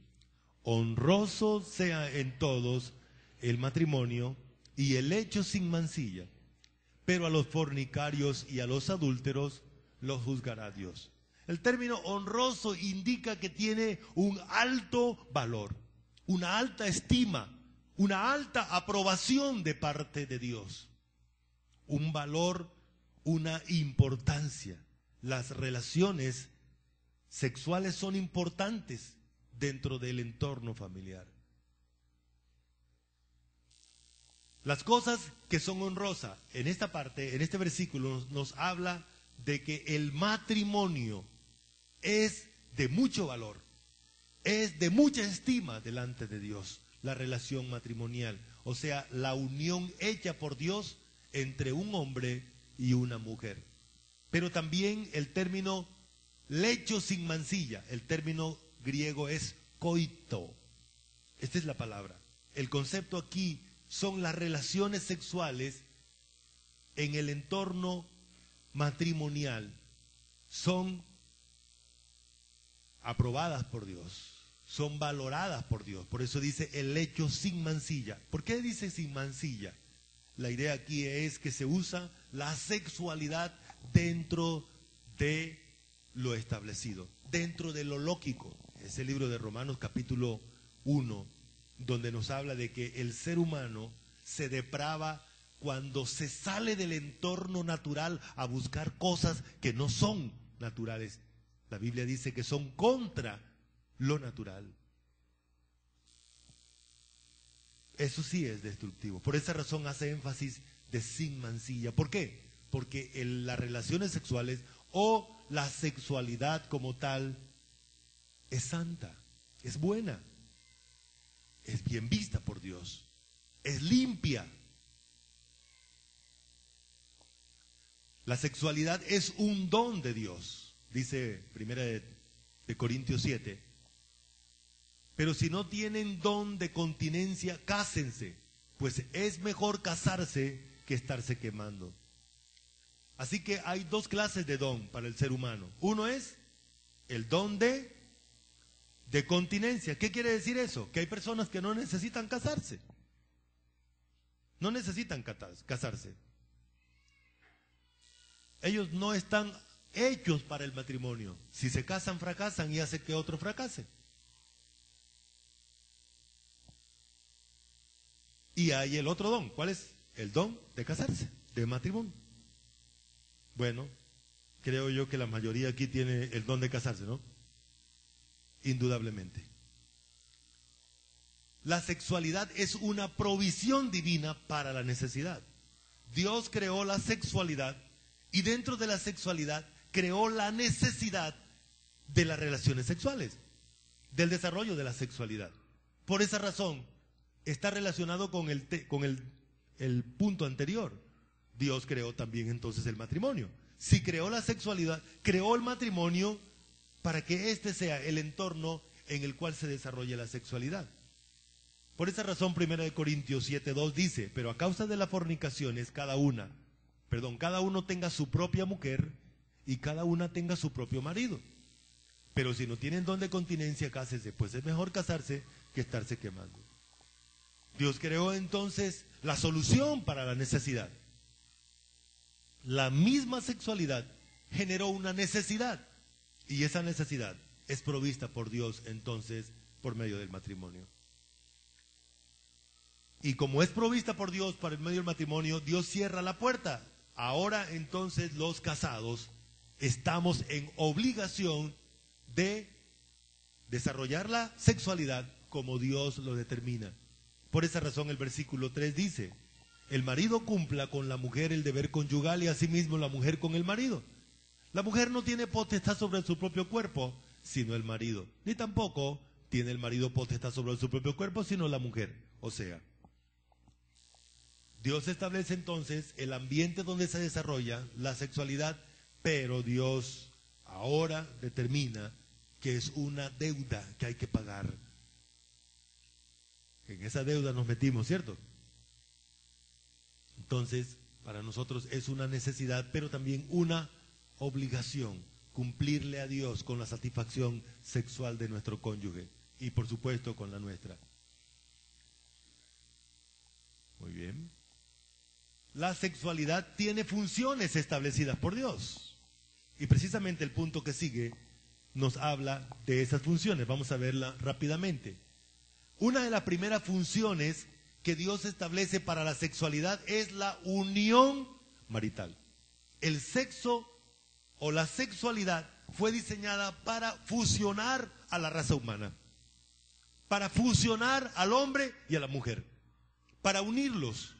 honroso sea en todos el matrimonio y el lecho sin mancilla, pero a los fornicarios y a los adúlteros los juzgará Dios. El término honroso indica que tiene un alto valor, una alta estima, una alta aprobación de parte de Dios. Un valor, una importancia. Las relaciones sexuales son importantes dentro del entorno familiar. Las cosas que son honrosas, en esta parte, en este versículo, nos habla de que el matrimonio es de mucho valor, es de mucha estima delante de Dios, la relación matrimonial, o sea, la unión hecha por Dios entre un hombre y una mujer. Pero también el término lecho sin mancilla, el término griego es koito. Esta es la palabra. El concepto aquí son las relaciones sexuales en el entorno matrimonial. Son aprobadas por Dios, son valoradas por Dios. Por eso dice el lecho sin mancilla. ¿Por qué dice sin mancilla? La idea aquí es que se usa la sexualidad dentro de lo establecido, dentro de lo lógico. Es el libro de Romanos capítulo 1, donde nos habla de que el ser humano se deprava cuando se sale del entorno natural a buscar cosas que no son naturales. La Biblia dice que son contra lo natural. Eso sí es destructivo. Por esa razón hace énfasis de sin mancilla. ¿Por qué? Porque las relaciones sexuales o la sexualidad como tal es santa, es buena, es bien vista por Dios, es limpia. La sexualidad es un don de Dios, dice 1 de Corintios 7. Pero si no tienen don de continencia, cásense, pues es mejor casarse que estarse quemando. Así que hay dos clases de don para el ser humano. Uno es el don de continencia. ¿Qué quiere decir eso? Que hay personas que no necesitan casarse. No necesitan casarse. Ellos no están hechos para el matrimonio. Si se casan, fracasan y hace que otro fracase. Y hay el otro don. ¿Cuál es? El don de casarse, de matrimonio. Bueno, creo yo que la mayoría aquí tiene el don de casarse, ¿no? Indudablemente. La sexualidad es una provisión divina para la necesidad. Dios creó la sexualidad y dentro de la sexualidad creó la necesidad de las relaciones sexuales, del desarrollo de la sexualidad. Por esa razón, está relacionado con el punto anterior. Dios creó también entonces el matrimonio. Si creó la sexualidad, creó el matrimonio para que este sea el entorno en el cual se desarrolle la sexualidad. Por esa razón, 1 Corintios 7:2 dice: pero a causa de las fornicaciones, cada uno tenga su propia mujer y cada una tenga su propio marido. Pero si no tienen don de continencia, cásese, pues es mejor casarse que estarse quemando. Dios creó entonces la solución para la necesidad. La misma sexualidad generó una necesidad y esa necesidad es provista por Dios entonces por medio del matrimonio. Y como es provista por Dios por medio del matrimonio, Dios cierra la puerta. Ahora entonces los casados estamos en obligación de desarrollar la sexualidad como Dios lo determina. Por esa razón el versículo 3 dice: el marido cumpla con la mujer el deber conyugal y asimismo la mujer con el marido. La mujer no tiene potestad sobre su propio cuerpo, sino el marido, ni tampoco tiene el marido potestad sobre su propio cuerpo, sino la mujer. O sea, Dios establece entonces el ambiente donde se desarrolla la sexualidad, pero Dios ahora determina que es una deuda que hay que pagar. En esa deuda nos metimos, ¿cierto? Entonces, para nosotros es una necesidad, pero también una obligación, cumplirle a Dios con la satisfacción sexual de nuestro cónyuge y por supuesto con la nuestra. Muy bien. La sexualidad tiene funciones establecidas por Dios. Y precisamente el punto que sigue nos habla de esas funciones. Vamos a verla rápidamente. Una de las primeras funciones que Dios establece para la sexualidad es la unión marital. El sexo o la sexualidad fue diseñada para fusionar a la raza humana, para fusionar al hombre y a la mujer, para unirlos.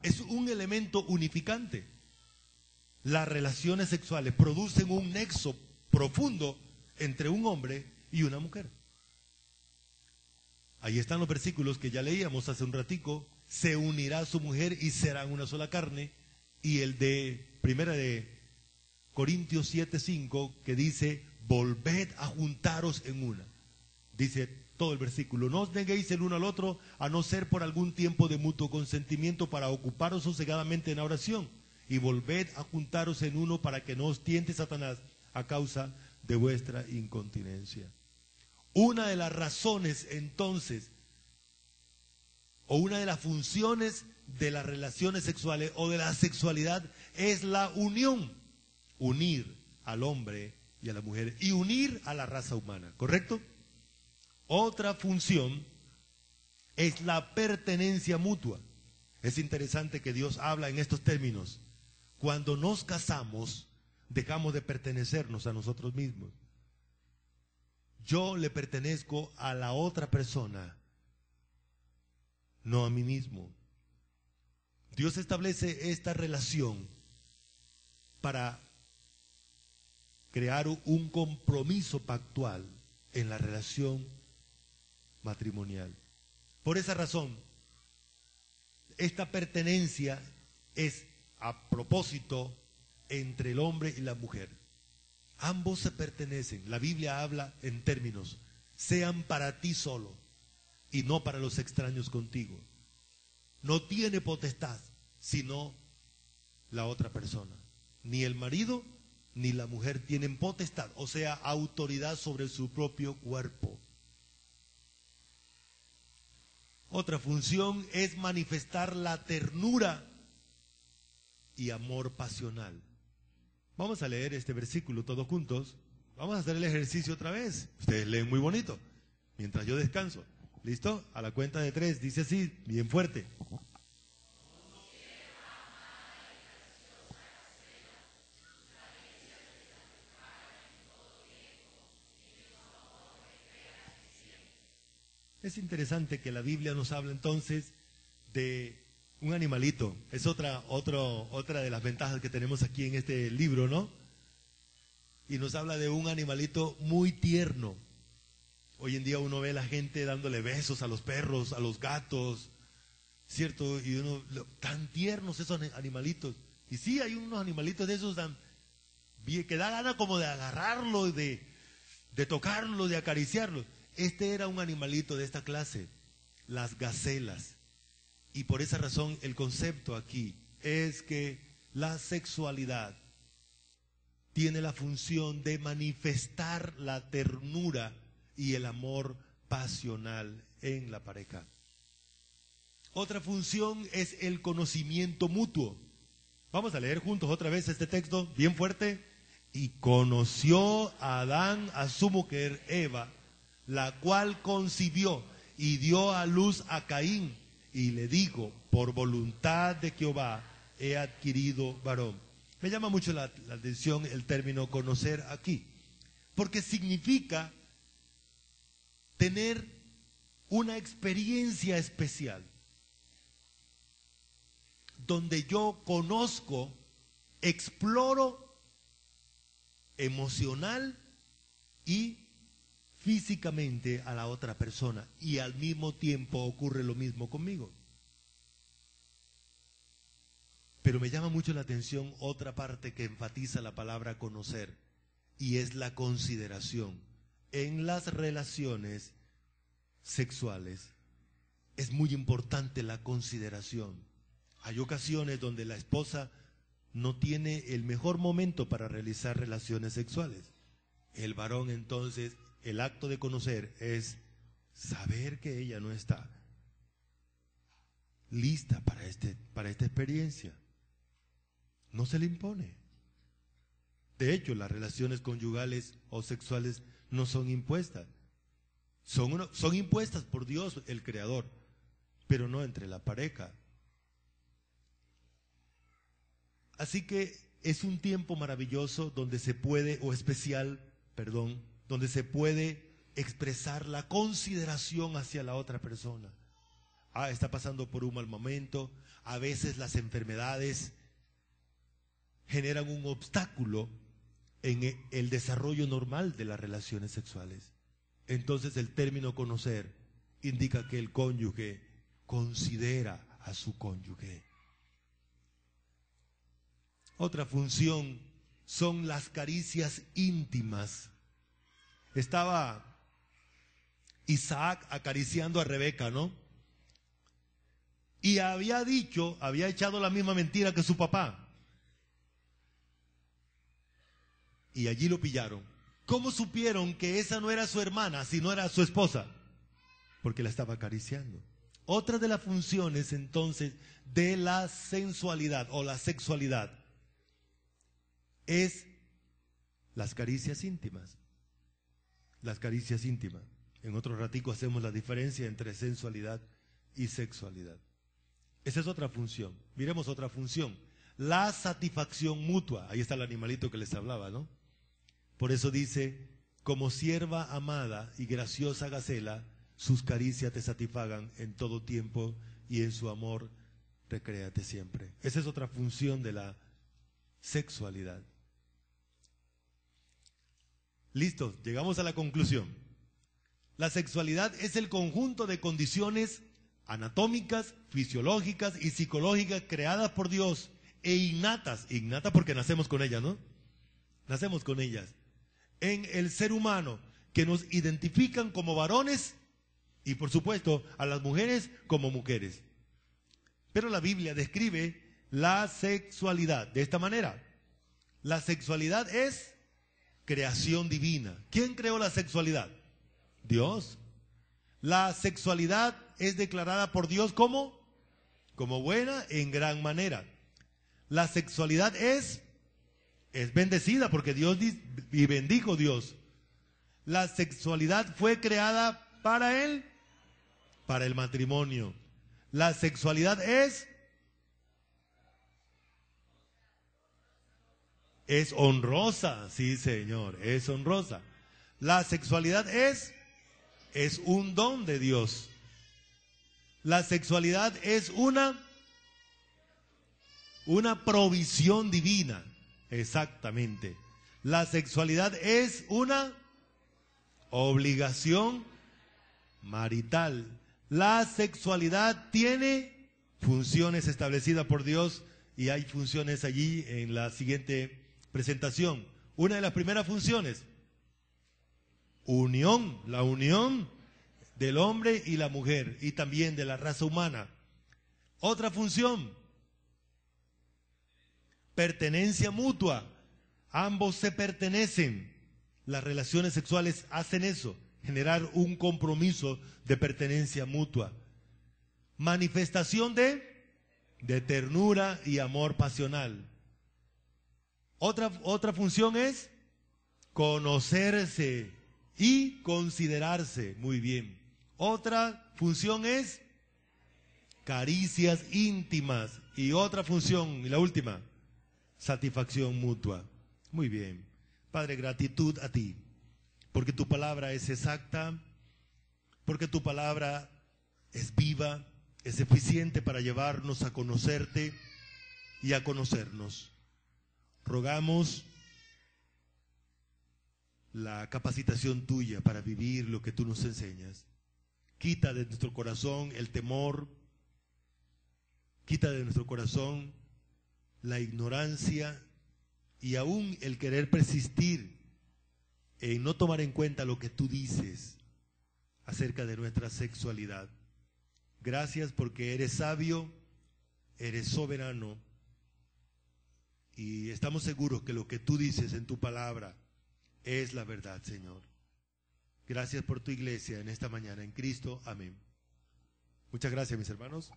Es un elemento unificante. Las relaciones sexuales producen un nexo profundo entre un hombre y una mujer. Ahí están los versículos que ya leíamos hace un ratico. Se unirá a su mujer y serán una sola carne. Y el de primera de Corintios 7:5 que dice: volved a juntaros en una. Dice todo el versículo: no os neguéis el uno al otro, a no ser por algún tiempo de mutuo consentimiento, para ocuparos sosegadamente en la oración, y volved a juntaros en uno, para que no os tiente Satanás a causa de vuestra incontinencia. Una de las razones entonces, o una de las funciones de las relaciones sexuales o de la sexualidad, es la unión. Unir al hombre y a la mujer, y unir a la raza humana, ¿correcto? Otra función es la pertenencia mutua. Es interesante que Dios habla en estos términos. Cuando nos casamos, dejamos de pertenecernos a nosotros mismos. Yo le pertenezco a la otra persona, no a mí mismo. Dios establece esta relación para crear un compromiso pactual en la relación matrimonial. Por esa razón, esta pertenencia es a propósito entre el hombre y la mujer. Ambos se pertenecen. La Biblia habla en términos: sean para ti solo y no para los extraños contigo. No tiene potestad sino la otra persona. Ni el marido ni la mujer tienen potestad, o sea, autoridad sobre su propio cuerpo. Otra función es manifestar la ternura y amor pasional. Vamos a leer este versículo todos juntos. Vamos a hacer el ejercicio otra vez. Ustedes leen muy bonito mientras yo descanso. ¿Listo? A la cuenta de 3 dice así, bien fuerte: Es interesante que la Biblia nos habla entonces de un animalito. Es otra de las ventajas que tenemos aquí en este libro, ¿no? Y nos habla de un animalito muy tierno. Hoy en día uno ve a la gente dándole besos a los perros, a los gatos, ¿cierto? Y uno, tan tiernos esos animalitos. Y sí, hay unos animalitos de esos que da gana como de agarrarlo, de tocarlo, de acariciarlo. Este era un animalito de esta clase, las gacelas. Y por esa razón el concepto aquí es que la sexualidad tiene la función de manifestar la ternura y el amor pasional en la pareja. Otra función es el conocimiento mutuo. Vamos a leer juntos otra vez este texto bien fuerte. Y conoció Adán a su mujer Eva, la cual concibió y dio a luz a Caín, y le dijo: por voluntad de Jehová he adquirido varón. Me llama mucho la atención el término conocer aquí, porque significa tener una experiencia especial, donde yo conozco, exploro emocional y físicamente a la otra persona y al mismo tiempo ocurre lo mismo conmigo. Pero me llama mucho la atención otra parte que enfatiza la palabra conocer, y es la consideración. En las relaciones sexuales es muy importante la consideración. Hay ocasiones donde la esposa no tiene el mejor momento para realizar relaciones sexuales. El varón, entonces, el acto de conocer es saber que ella no está lista para esta experiencia. No se le impone. De hecho, las relaciones conyugales o sexuales no son impuestas. Son impuestas por Dios, el Creador, pero no entre la pareja. Así que es un tiempo maravilloso donde se puede, o especial, perdón, donde se puede expresar la consideración hacia la otra persona. Está pasando por un mal momento. A veces las enfermedades generan un obstáculo en el desarrollo normal de las relaciones sexuales. Entonces el término conocer indica que el cónyuge considera a su cónyuge. Otra función son las caricias íntimas. Estaba Isaac acariciando a Rebeca, ¿no? Y había echado la misma mentira que su papá. Y allí lo pillaron. ¿Cómo supieron que esa no era su hermana, sino era su esposa? Porque la estaba acariciando. Otra de las funciones, entonces, de la sensualidad o la sexualidad es las caricias íntimas. Las caricias íntimas. En otro ratico hacemos la diferencia entre sensualidad y sexualidad. Esa es otra función. Miremos otra función. La satisfacción mutua. Ahí está el animalito que les hablaba, ¿no? Por eso dice, como sierva amada y graciosa gacela, sus caricias te satisfagan en todo tiempo y en su amor recréate siempre. Esa es otra función de la sexualidad. Listo, llegamos a la conclusión. La sexualidad es el conjunto de condiciones anatómicas, fisiológicas y psicológicas creadas por Dios e innatas porque nacemos con ellas, ¿no? Nacemos con ellas. En el ser humano, que nos identifican como varones y por supuesto a las mujeres como mujeres. Pero la Biblia describe la sexualidad de esta manera. La sexualidad es creación divina. ¿Quién creó la sexualidad? Dios. La sexualidad es declarada por Dios como buena en gran manera. La sexualidad es bendecida porque Dios y bendijo Dios. La sexualidad fue creada para el matrimonio. La sexualidad es honrosa, sí señor, es honrosa. La sexualidad es un don de Dios. La sexualidad es una provisión divina. Exactamente. La sexualidad es una obligación marital. La sexualidad tiene funciones establecidas por Dios y hay funciones allí en la siguiente presentación. Una de las primeras funciones, unión, la unión del hombre y la mujer y también de la raza humana. Otra función, pertenencia mutua. Ambos se pertenecen. Las relaciones sexuales hacen eso, generar un compromiso de pertenencia mutua. Manifestación de ternura y amor pasional. Otra función es conocerse y considerarse. Muy bien. Otra función es caricias íntimas. Y otra función, y la última, satisfacción mutua. Muy bien. Padre, gratitud a ti, porque tu palabra es exacta, porque tu palabra es viva, es eficiente para llevarnos a conocerte y a conocernos. Rogamos la capacitación tuya para vivir lo que tú nos enseñas. Quita de nuestro corazón el temor, quita de nuestro corazón la ignorancia y aún el querer persistir en no tomar en cuenta lo que tú dices acerca de nuestra sexualidad. Gracias porque eres sabio, eres soberano y estamos seguros que lo que tú dices en tu palabra es la verdad, Señor. Gracias por tu iglesia en esta mañana en Cristo. Amén. Muchas gracias, mis hermanos.